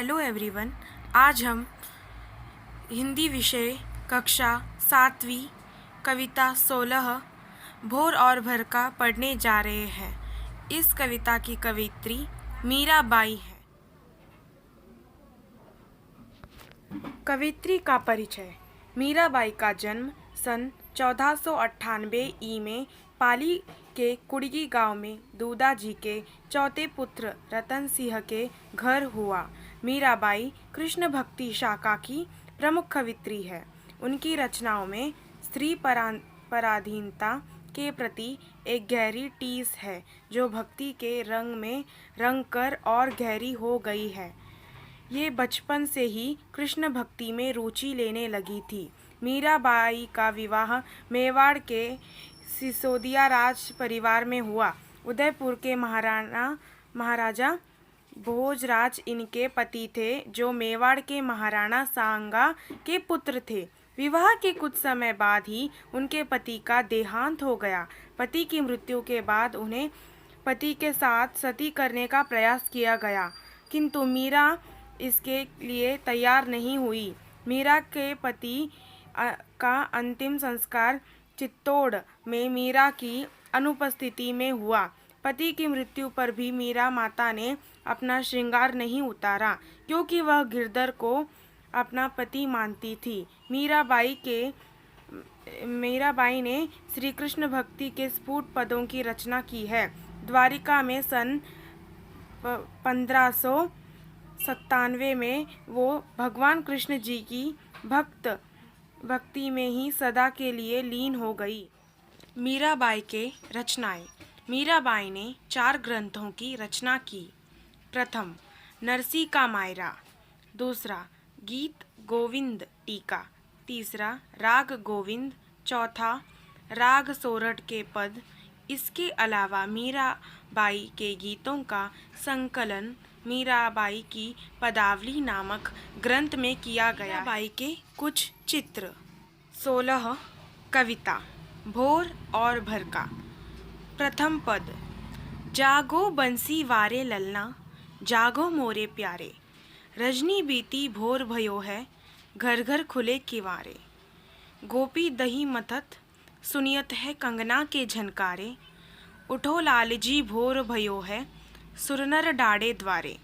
Hello everyone. आज हम हिंदी विषय कक्षा 7वीं कविता 16 भोर और भरका पढ़ने जा रहे हैं। इस कविता की कवित्री मीराबाई है। कवित्री का परिचय। मीराबाई का जन्म सन 1498 ई में पाली के कुड़गी गांव में दूदा जी के चौथे पुत्र रतन सिंह के घर हुआ। मीराबाई कृष्ण भक्ति शाखा की प्रमुख कवित्री है। उनकी रचनाओं में स्त्री पराधीनता के प्रति एक गहरी टीस है, जो भक्ति के रंग में रंग कर और गहरी हो गई है। ये बचपन से ही कृष्ण भक्ति में रुचि लेने लगी थी। मीराबाई का विवाह मेवाड़ के सिसोदिया राज परिवार में हुआ। उदयपुर के महाराजा भोजराज इनके पति थे, जो मेवाड़ के महाराणा सांगा के पुत्र थे। विवाह के कुछ समय बाद ही उनके पति का देहांत हो गया। पति की मृत्यु के बाद उन्हें पति के साथ सती करने का प्रयास किया गया, किंतु मीरा इसके लिए तैयार नहीं हुई। मीरा के पति का अंतिम संस्कार चित्तौड़ में मीरा की अनुपस्थिति में हुआ। पति की मृत्यु पर भी मीरा माता ने अपना श्रृंगार नहीं उतारा, क्योंकि वह गिरधर को अपना पति मानती थी। मीराबाई ने श्री कृष्ण भक्ति के स्फुट पदों की रचना की है। द्वारिका में सन 1597 में वो भगवान कृष्ण जी की भक्ति में ही सदा के लिए लीन हो गई। मीराबाई के रचनाएं। मीराबाई ने 4 ग्रंथों की रचना की। प्रथम नरसी का मायरा, दूसरा गीत गोविंद टीका, तीसरा राग गोविंद, चौथा राग सोरठ के पद। इसके अलावा मीराबाई के गीतों का संकलन मीराबाई की पदावली नामक ग्रंथ में किया गया। मीराबाई के कुछ चित्र। 16 कविता भोर और भरका। प्रथम पद। जागो बंसी वारे ललना, जागो मोरे प्यारे, रजनी बीती भोर भयो है, घर घर खुले किवारे। गोपी दही मथत सुनियत है कंगना के झनकारे, उठो लालजी भोर भयो है, सुरनर डाड़े द्वारे।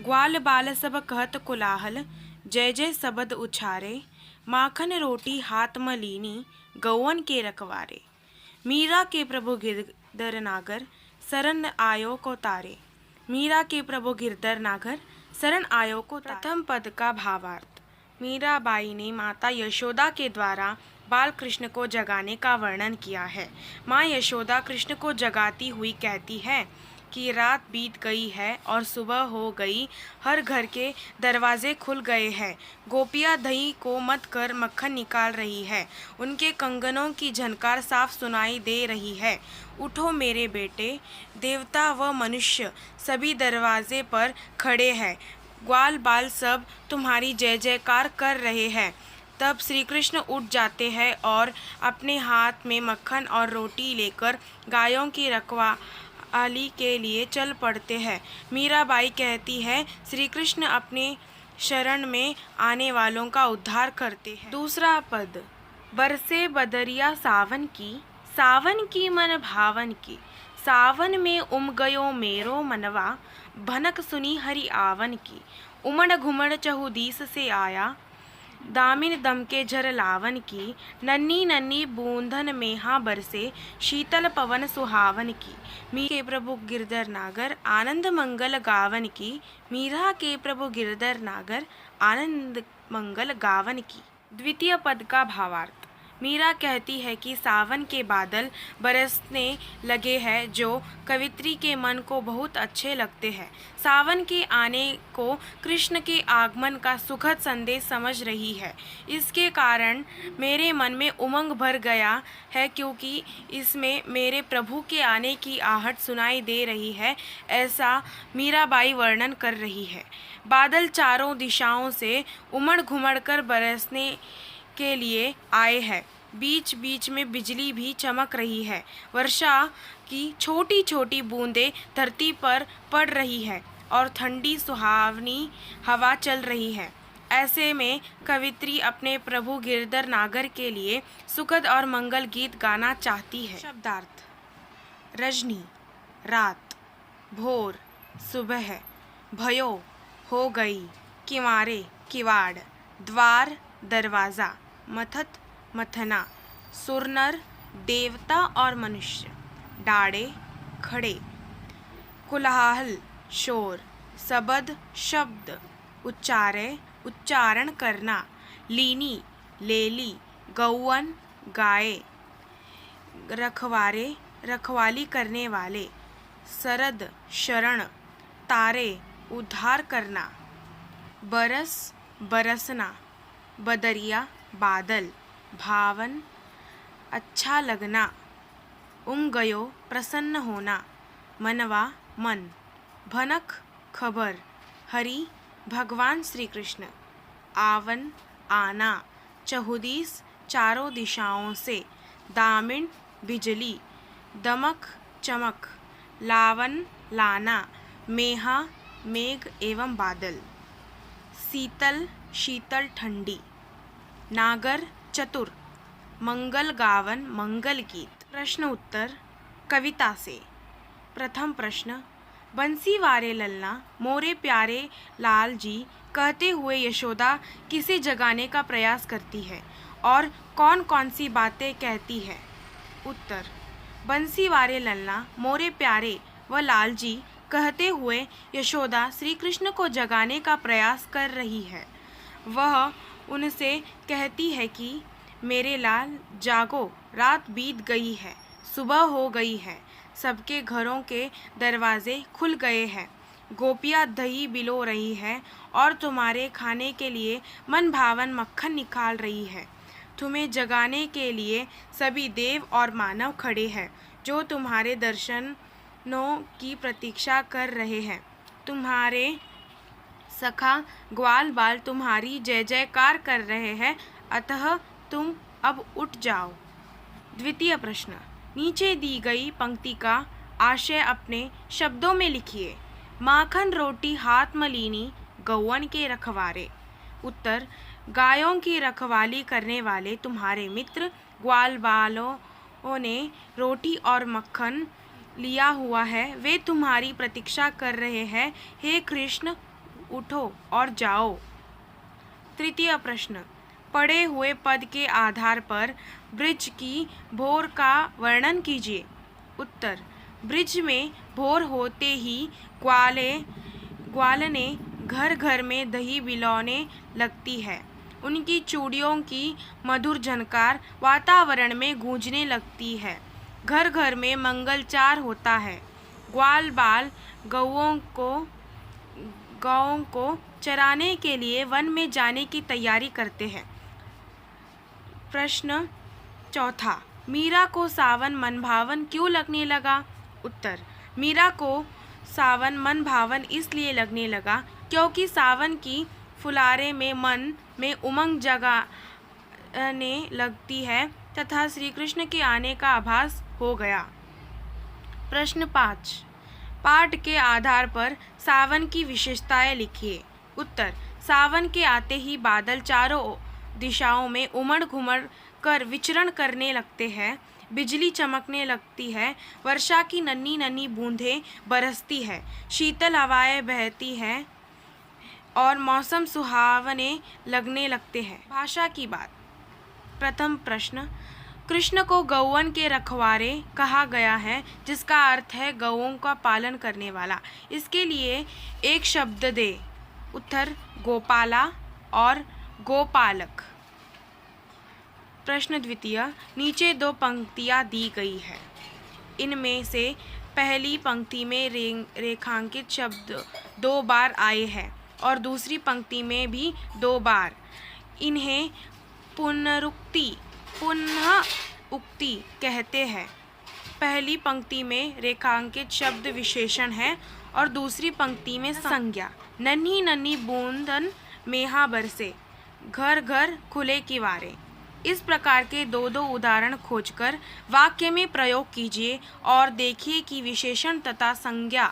ग्वाल बाल सब कहत कोलाहल, जय जय सबद उछारे, माखन रोटी हाथ मलीनी, गौवन के रखवारे। मीरा के प्रभु गिरधर नागर, शरण आयो को तारे। मीरा के प्रभु गिरधर नागर, शरण आयो को तारे। प्रथम पद का भावार्थ। मीराबाई ने माता यशोदा के द्वारा बाल कृष्ण को जगाने का वर्णन किया है। माँ यशोदा कृष्ण को जगाती हुई कहती है कि रात बीत गई है और सुबह हो गई, हर घर के दरवाजे खुल गए हैं। गोपियाँ दही को मथ कर मक्खन निकाल रही है, उनके कंगनों की झनकार साफ सुनाई दे रही है। उठो मेरे बेटे, देवता व मनुष्य सभी दरवाजे पर खड़े हैं, ग्वाल बाल सब तुम्हारी जय जयकार कर रहे हैं। तब श्री कृष्ण उठ जाते हैं और अपने हाथ में मक्खन और रोटी लेकर गायों की रखवाली के लिए चल पड़ते हैं। मीराबाई कहती है, श्री कृष्ण अपने शरण में आने वालों का उद्धार करते हैं। दूसरा पद। बरसे बदरिया सावन की मन भावन की, सावन में उम गयो मेरो मनवा, भनक सुनी हरि आवन की। उमड़ घुमड़ चहुदीस से आया, दामिन दम के झर लावन की। नन्ही नन्ही बूंदन में हाँ बरसे, शीतल पवन सुहावन की। मीरा के प्रभु गिरधर नागर, आनंद मंगल गावन की। मीरा के प्रभु गिरधर नागर, आनंद मंगल गावन की। द्वितीय पद का भावार्थ। मीरा कहती है कि सावन के बादल बरसने लगे हैं, जो कवित्री के मन को बहुत अच्छे लगते हैं। सावन के आने को कृष्ण के आगमन का सुखद संदेश समझ रही है। इसके कारण मेरे मन में उमंग भर गया है, क्योंकि इसमें मेरे प्रभु के आने की आहट सुनाई दे रही है, ऐसा मीराबाई वर्णन कर रही है। बादल चारों दिशाओं से उमड़ घुमड़ कर बरसने के लिए आए हैं। बीच बीच में बिजली भी चमक रही है। वर्षा की छोटी छोटी बूंदें धरती पर पड़ रही है और ठंडी सुहावनी हवा चल रही है। ऐसे में कवित्री अपने प्रभु गिरधर नागर के लिए सुखद और मंगल गीत गाना चाहती है। शब्दार्थ: रजनी, रात, भोर, सुबह, भयो, हो गई, किवारे, किवाड़, द्वार, दरवाज़ा, मथत, मथना, सुरनर, देवता और मनुष्य, डाड़े, खड़े, कुलाहल, शोर, सबद, शब्द, उच्चारे, उच्चारण करना, लीनी, लेली, गौवन, गाय, रखवारे, रखवाली करने वाले, सरद, शरण, तारे, उद्धार करना, बरस, बरसना, बदरिया, बादल, भावन, अच्छा लगना, गयो, प्रसन्न होना, मनवा, मन, भनक, खबर, हरि, भगवान श्री कृष्ण, आवन, आना, चहुदीस, चारों दिशाओं से, दामिन, बिजली, दमक, चमक, लावन, लाना, मेहा, मेघ एवं बादल, शीतल, शीतल, ठंडी, नागर, चतुर, मंगल गावन, मंगल गीत। प्रश्न उत्तर कविता से। प्रथम प्रश्न: बंसी वारे ललना मोरे प्यारे लाल जी कहते हुए यशोदा किसे जगाने का प्रयास करती है और कौन कौन सी बातें कहती है? उत्तर: बंसी वारे ललना मोरे प्यारे व लाल जी कहते हुए यशोदा श्री कृष्ण को जगाने का प्रयास कर रही है। वह उनसे कहती है कि मेरे लाल जागो, रात बीत गई है, सुबह हो गई है, सबके घरों के दरवाजे खुल गए हैं, गोपियाँ दही बिलो रही है और तुम्हारे खाने के लिए मन भावन मक्खन निकाल रही है। तुम्हें जगाने के लिए सभी देव और मानव खड़े हैं जो तुम्हारे दर्शनों की प्रतीक्षा कर रहे हैं। तुम्हारे सखा ग्वाल बाल तुम्हारी जय जयकार कर रहे हैं, अतः तुम अब उठ जाओ। द्वितीय प्रश्न: नीचे दी गई पंक्ति का आशय अपने शब्दों में लिखिए। माखन रोटी हाथ मलीनी गौवन के रखवारे। उत्तर: गायों की रखवाली करने वाले तुम्हारे मित्र ग्वाल बालों ने रोटी और मक्खन लिया हुआ है, वे तुम्हारी प्रतीक्षा कर रहे हैं। हे कृष्ण, उठो और जाओ। तृतीय प्रश्न: पढ़े हुए पद के आधार पर ब्रिज की भोर का वर्णन कीजिए। उत्तर: ब्रिज में भोर होते ही ग्वालने घर घर में दही बिलौने लगती है। उनकी चूड़ियों की मधुर झनकार वातावरण में गूंजने लगती है। घर घर में मंगलचार होता है। ग्वाल बाल गौओं को चराने के लिए वन में जाने की तैयारी करते हैं। प्रश्न चौथा: मीरा को सावन मनभावन क्यों लगने लगा? उत्तर: मीरा को सावन मनभावन इसलिए लगने लगा क्योंकि सावन की फुलारे में मन में उमंग जगाने लगती है तथा श्री कृष्ण के आने का आभास हो गया। प्रश्न 5: पाठ के आधार पर सावन की विशेषताएं लिखिए। उत्तर: सावन के आते ही बादल चारों दिशाओं में उमड़ घुमड़ कर विचरण करने लगते हैं, बिजली चमकने लगती है, वर्षा की नन्ही नन्ही बूंदें बरसती है, शीतल हवाएं बहती हैं और मौसम सुहावने लगने लगते हैं। भाषा की बात। प्रथम प्रश्न: कृष्ण को गौवन के रखवारे कहा गया है, जिसका अर्थ है गौओं का पालन करने वाला। इसके लिए एक शब्द दे। उत्तर: गोपाला और गोपालक। प्रश्न द्वितीय: नीचे दो पंक्तियाँ दी गई है। इनमें से पहली पंक्ति में रेखांकित शब्द 2 बार आए हैं और दूसरी पंक्ति में भी 2 बार। इन्हें पुनः उक्ति कहते हैं। पहली पंक्ति में रेखांकित शब्द विशेषण है और दूसरी पंक्ति में संज्ञा। नन्ही नन्ही बूंदन मेहा बरसे, घर घर खुले किवारे। इस प्रकार के 2 उदाहरण खोजकर वाक्य में प्रयोग कीजिए और देखिए कि विशेषण तथा संज्ञा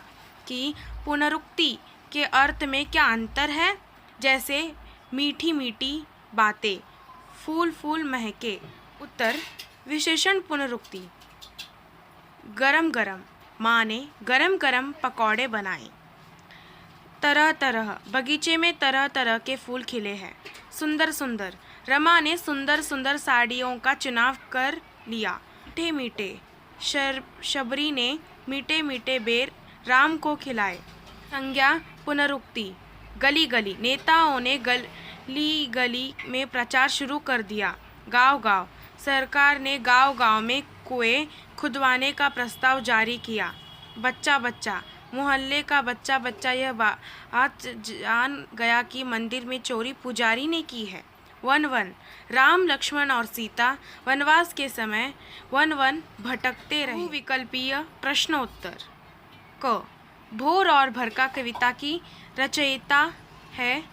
की पुनरुक्ति के अर्थ में क्या अंतर है? जैसे मीठी मीठी बातें, फूल फूल महके। उत्तर विशेषण पुनरुक्ति। गरम गरम, माँ ने गरम गरम पकौड़े बनाए। तरह तरह, बगीचे में तरह तरह के फूल खिले हैं। सुंदर सुंदर, रमा ने सुंदर सुंदर साड़ियों का चुनाव कर लिया। मीठे मीठे, शबरी ने मीठे मीठे बेर राम को खिलाए। संज्ञा पुनरुक्ति। गली गली, नेताओं ने गली गली में प्रचार शुरू कर दिया। गांव गांव, सरकार ने गांव गांव में कुएं खुदवाने का प्रस्ताव जारी किया। बच्चा बच्चा, मोहल्ले का बच्चा बच्चा यह बात जान गया कि मंदिर में चोरी पुजारी ने की है। वन वन, राम लक्ष्मण और सीता वनवास के समय वन वन भटकते रहे। विकल्पीय प्रश्नोत्तर। क, भोर और भरका कविता की रचयिता है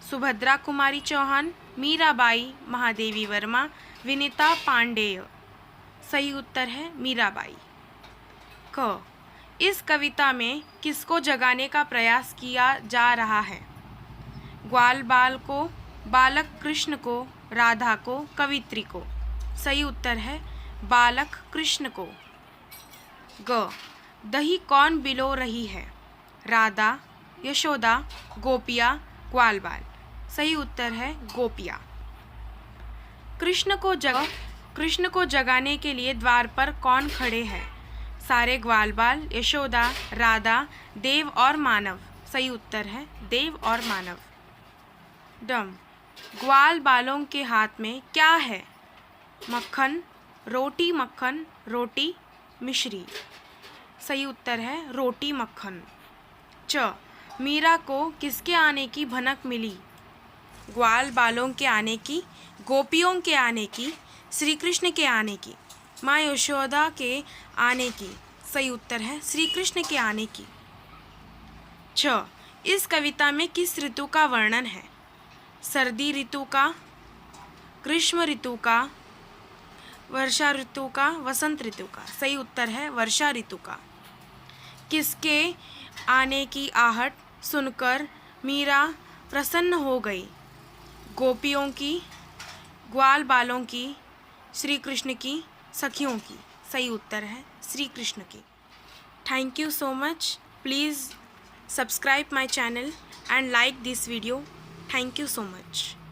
सुभद्रा कुमारी चौहान, मीराबाई महादेवी वर्मा, विनीता पांडेय। सही उत्तर है मीराबाई। क, इस कविता में किसको जगाने का प्रयास किया जा रहा है? ग्वाल बाल को, बालक कृष्ण को, राधा को, कवित्री को। सही उत्तर है बालक कृष्ण को। ग, दही कौन बिलो रही है? राधा, यशोदा, गोपिया, ग्वाल बाल। सही उत्तर है गोपिया। कृष्ण को जगाने के लिए द्वार पर कौन खड़े हैं? सारे ग्वाल बाल, यशोदा, राधा, देव और मानव। सही उत्तर है देव और मानव। डम, ग्वाल बालों के हाथ में क्या है? मक्खन, रोटी मक्खन, रोटी मिश्री। सही उत्तर है रोटी मक्खन। च, मीरा को किसके आने की भनक मिली? ग्वाल बालों के आने की, गोपियों के आने की, श्री कृष्ण के आने की, माँ यशोदा के आने की। सही उत्तर है श्री कृष्ण के आने की। छ, इस कविता में किस ऋतु का वर्णन है? सर्दी ऋतु का, ग्रीष्म ऋतु का, वर्षा ऋतु का, वसंत ऋतु का। सही उत्तर है वर्षा ऋतु का। किसके आने की आहट सुनकर मीरा प्रसन्न हो गई? गोपियों की, ग्वाल बालों की, श्री कृष्ण की, सखियों की। सही उत्तर है श्री कृष्ण की। Thank you so much. Please subscribe my channel and like this video. Thank you so much.